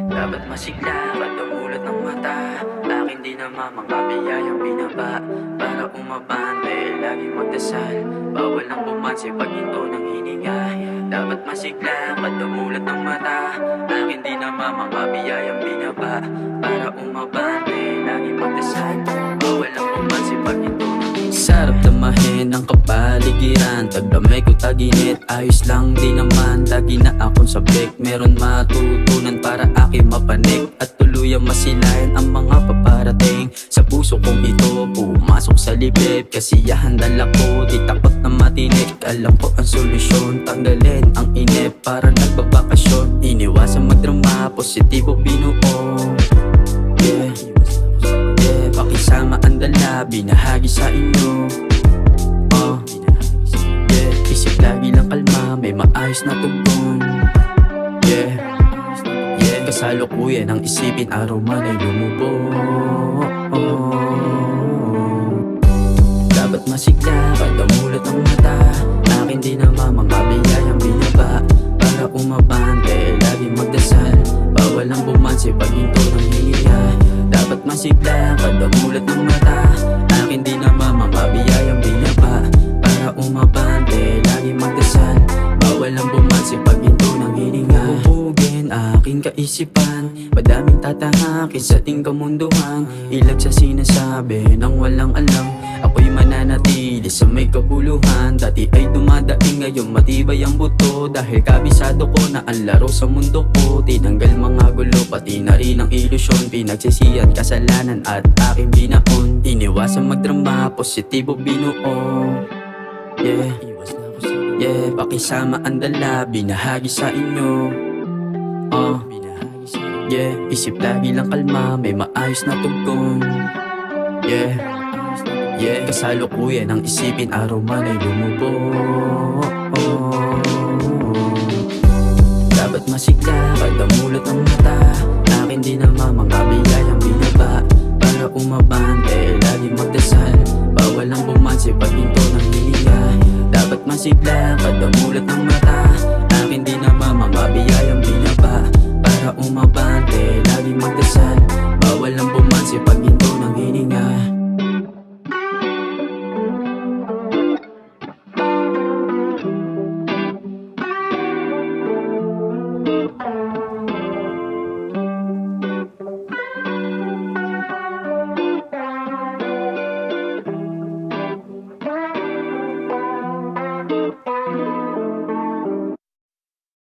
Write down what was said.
Dapat masigla, pagdamulat ng mata. Akin di naman mga biyayang binaba. Para umabante, lagi magdasal. Bawal ang bumansi pag ito ng hininga. Dapat masigla, pagdamulat ng mata. Akin di naman mga biyayang binaba. Para umabante, lagi magdasal. Bawal ang bumansi pag ito ng hininga. Sarap damahin ang kapaligiran. Tagdamay ko taginit, ayos lang di naman. Lagi na akong sabik, meron matutunan para aking mapanik. At tuluyang masilayan ang mga paparating. Sa puso kong ito, pumasok sa libib. Kasiyahan dala ko, di takot na matinik. Alam ko ang solusyon, tanggalin ang inip. Para nagbabakasyon, iniwasan magdrama, positibo binuo. Yeah, yeah, pakisama ang dala, binahagi sa inyo. Yeah, isip lagi lang kalma, may maayos na tugon. Yeah, yeah, kasalukuyan ang isipin, araw man ay lumubo. Dapat masigla, pagdamulat ng mata. Akin di naman mga biyayang binaba. Para umabante, lagi magdasal. Bawal ang bumansi pag hinto ng hiya. Dapat masigla, pagdamulat ng mata. Akin di naman mga biyayang binaba. Para umabante, lagi magdasal. Bawal ang bumansi pag hinto ng hininga. Hubugin aking kaisipan, madaming tatahakin sa ating kamunduhan. Ilag sa sinasabi ng walang alam. Ako'y mananatili sa may kabuluhan. Dati ay dumadaing, ngayon matibay ang buto. Dahil kabisado ko na ang laro sa mundo ko. Tinanggal mga gulo, pati na rin ang ilusyon. Pinagsisihan kasalanan at aking binaon. Iniwasan magdrama, positibo binuo. Yeah, yeah, pakisama ang dala, binahagi sa inyo. Yeah, isip lagi lang kalma, may maayos na tugon. Yeah, yeah, kasalukuyan ang isipin, araw man ay lumubo. Dapat masigla, pagdamulat ng mata. Akin di naman mga biyayang binaba. Para umabante, lagi magdasal. Bawal ang bumansi pag hinto ng hiya. Dapat masigla, pagdamulat ng mata. Akin di naman mga biyayang binaba. Para umabante, lagi magdasal.